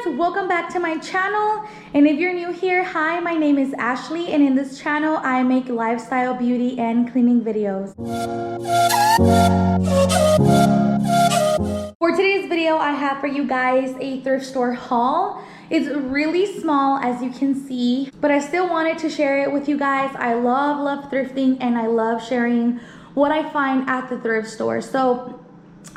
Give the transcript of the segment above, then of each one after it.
guys, welcome back to my channel. And if you're new here, hi, my name is Ashley, and in this channel I make lifestyle, beauty, and cleaning videos. For today's video, I have for you guys a thrift store haul. It's really small, as you can see, but I still wanted to share it with you guys. I love thrifting, and I love sharing what I find at the thrift store. So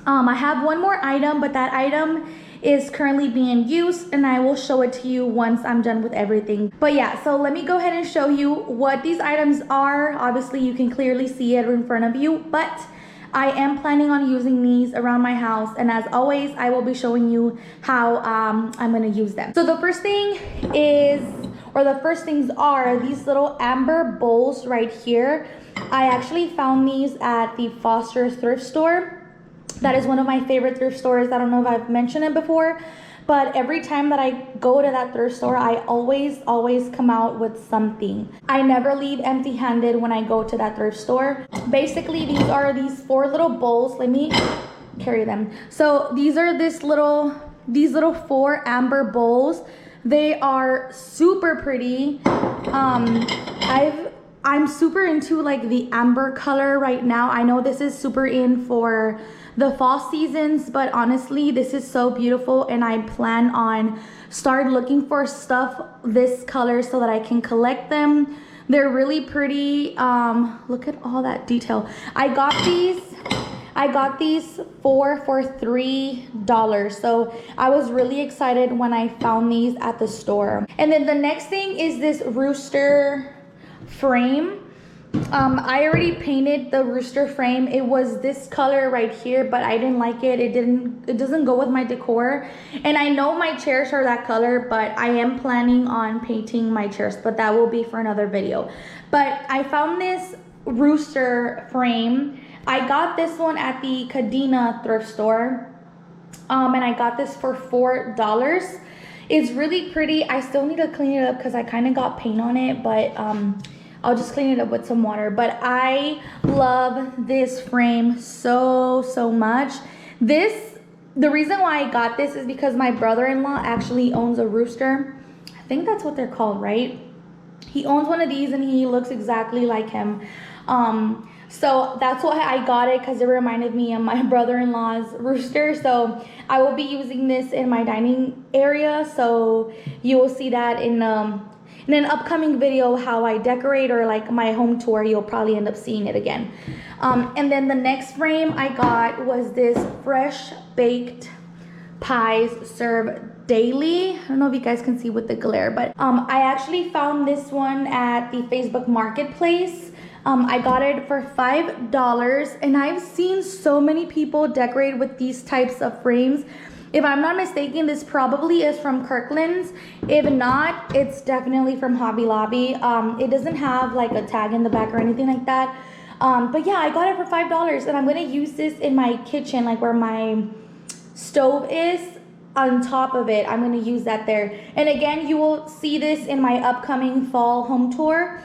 I have one more item, but that item is currently being used, and I will show it to you once I'm done with everything. But yeah, so let me go ahead and show you what these items are. Obviously you can clearly see it in front of you, but I am planning on using these around my house, and as always I will be showing you how I'm going to use them. So the first thing is, or the first things are these little amber bowls right here. I actually found these at the Foster thrift store. That is one of my favorite thrift stores. I don't know if I've mentioned it before, but every time that I go to that thrift store, I always come out with something. I never leave empty-handed when I go to that thrift store. Basically, these are these 4 little bowls. Let me carry them. So these are these little 4 amber bowls. They are super pretty. I'm super into like the amber color right now. I know this is super in for the fall seasons, but honestly this is so beautiful, and I plan on start looking for stuff this color so that I can collect them. They're really pretty. Look at all that detail. I got these for $3, so I was really excited when I found these at the store. And then the next thing is this Rooster Frame. I already painted the Rooster Frame. It was this color right here, but I didn't like it. It doesn't go with my decor, and I know my chairs are that color, but I am planning on painting my chairs, but that will be for another video. But I found this Rooster Frame. I got this one at the Canon thrift store, and I got this for $4. It's really pretty. I still need to clean it up because I kind of got paint on it, but I'll just clean it up with some water. But I love this frame so much. The reason why I got this is because my brother-in-law actually owns a rooster. I think that's what they're called, right? He owns one of these, and he looks exactly like him. So that's why I got it, because it reminded me of my brother-in-law's rooster. So I will be using this in my dining area, so you will see that in an upcoming video how I decorate, or like my home tour. You'll probably end up seeing it again. And then the next frame I got was this fresh baked pies served daily. I don't know if you guys can see with the glare, but I actually found this one at the Facebook Marketplace. I got it for $5, and I've seen so many people decorate with these types of frames. If I'm not mistaken, this probably is from Kirkland's. If not, it's definitely from Hobby Lobby. It doesn't have like a tag in the back or anything like that. But yeah, I got it for $5, and I'm gonna use this in my kitchen, like where my stove is. On top of it, I'm gonna use that there. And again, you will see this in my upcoming fall home tour.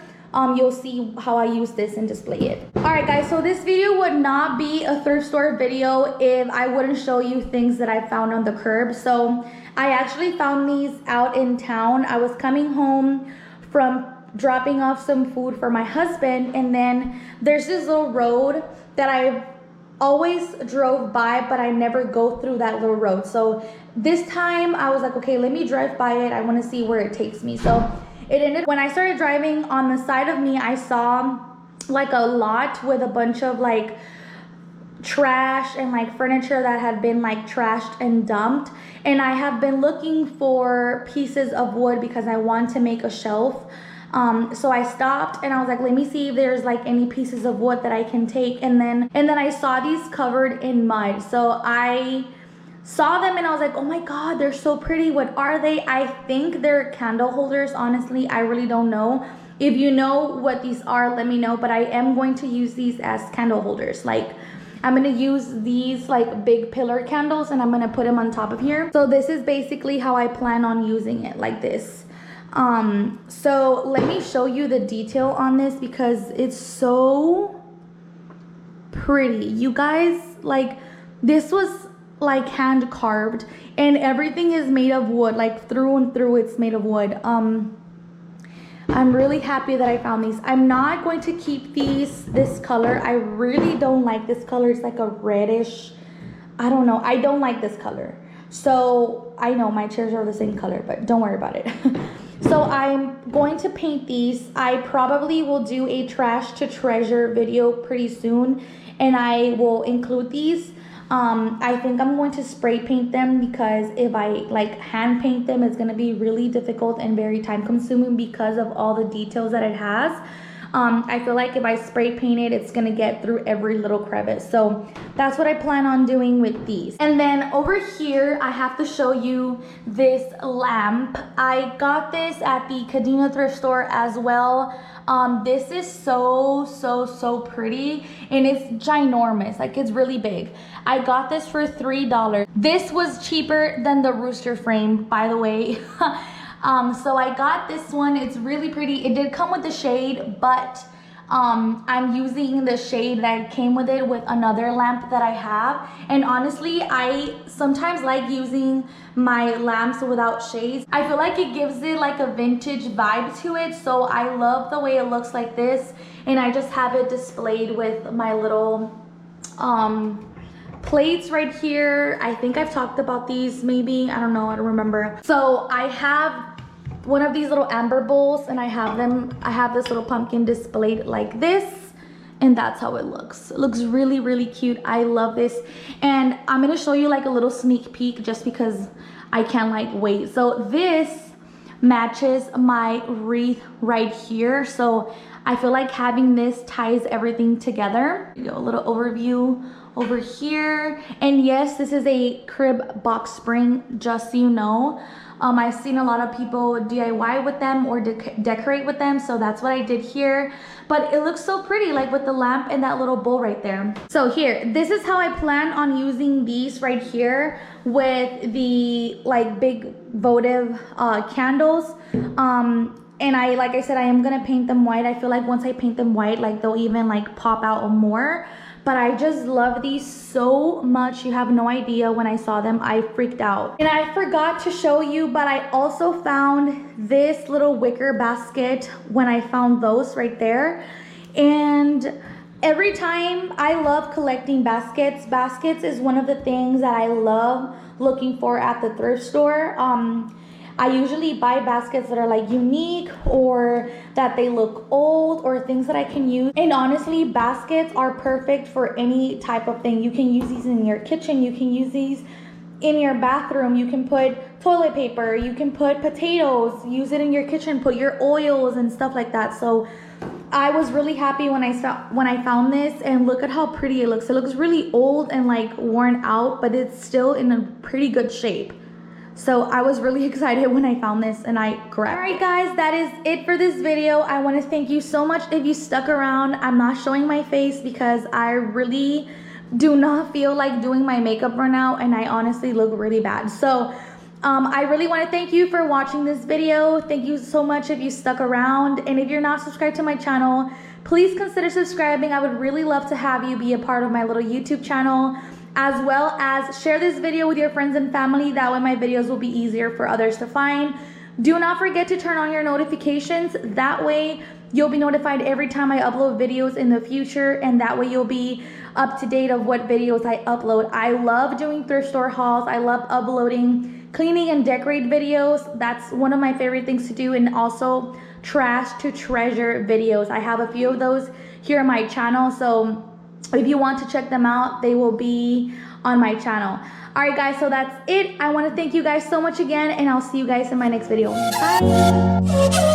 You'll see how I use this and display it. Alright guys, so this video would not be a thrift store video if I wouldn't show you things that I found on the curb. So I actually found these out in town. I was coming home from dropping off some food for my husband, and then there's this little road that I always drove by, but I never go through that little road. So this time I was like, okay, let me drive by it. I want to see where it takes me. So it ended, when I started driving, on the side of me I saw like a lot with a bunch of like trash and like furniture that had been like trashed and dumped, and I have been looking for pieces of wood because I want to make a shelf. So I stopped and I was like, let me see if there's like any pieces of wood that I can take, and then I saw these covered in mud. So I saw them and I was like, oh my god, they're so pretty. What are they? I think they're candle holders. Honestly, I really don't know. If you know what these are, let me know. But I am going to use these as candle holders. Like, I'm gonna use these like big pillar candles, and I'm gonna put them on top of here. So this is basically how I plan on using it, like this. So let me show you the detail on this because it's so pretty. You guys, like, this was like hand carved, and everything is made of wood, like through and through it's made of wood. I'm really happy that I found these. I'm not going to keep this color. I really don't like this color. It's like a reddish, I don't know. I don't like this color. So I know my chairs are the same color, but don't worry about it. So I'm going to paint these. I probably will do a trash to treasure video pretty soon, and I will include these. I think I'm going to spray paint them, because if I like hand paint them, it's going to be really difficult and very time consuming because of all the details that it has. I feel like if I spray paint it, it's going to get through every little crevice. So that's what I plan on doing with these. And then over here, I have to show you this lamp. I got this at the Canon thrift store as well. This is so pretty, and it's ginormous. Like, it's really big. I got this for $3. This was cheaper than the Rooster Frame, by the way. So I got this one. It's really pretty. It did come with the shade, but I'm using the shade that came with it with another lamp that I have. And honestly, I sometimes like using my lamps without shades. I feel like it gives it like a vintage vibe to it. So I love the way it looks like this. And I just have it displayed with my little plates right here. I think I've talked about these maybe. I don't know. I don't remember. So I have one of these little amber bowls, and I have this little pumpkin displayed like this, and that's how it looks. It looks really cute. I love this, and I'm gonna show you like a little sneak peek just because I can't like wait. So this matches my wreath right here, so I feel like having this ties everything together. A little overview over here, and yes, this is a crib box spring, just so you know. I've seen a lot of people DIY with them or decorate with them, so that's what I did here. But it looks so pretty, like with the lamp and that little bowl right there. So here, this is how I plan on using these right here with the like big votive candles. And like I said, I am gonna paint them white. I feel like once I paint them white, like they'll even like pop out more. But I just love these so much. You have no idea. When I saw them, I freaked out. And I forgot to show you, but I also found this little wicker basket when I found those right there. And every time, I love collecting baskets. Baskets is one of the things that I love looking for at the thrift store. I usually buy baskets that are like unique, or that they look old, or things that I can use. And honestly, baskets are perfect for any type of thing. You can use these in your kitchen. You can use these in your bathroom. You can put toilet paper. You can put potatoes. Use it in your kitchen. Put your oils and stuff like that. So I was really happy when I found this, and look at how pretty it looks. It looks really old and like worn out, but it's still in a pretty good shape. So I was really excited when I found this, and I grabbed it. Alright guys, that is it for this video. I want to thank you so much if you stuck around. I'm not showing my face because I really do not feel like doing my makeup right now, and I honestly look really bad. So I really want to thank you for watching this video. Thank you so much if you stuck around. And if you're not subscribed to my channel, please consider subscribing. I would really love to have you be a part of my little YouTube channel, as well as share this video with your friends and family. That way my videos will be easier for others to find. Do not forget to turn on your notifications. That way you'll be notified every time I upload videos in the future, and that way you'll be up to date of what videos I upload. I love doing thrift store hauls. I love uploading cleaning and decorate videos. That's one of my favorite things to do, and also trash to treasure videos. I have a few of those here on my channel, so if you want to check them out, they will be on my channel. Alright guys, so that's it. I want to thank you guys so much again, and I'll see you guys in my next video. Bye!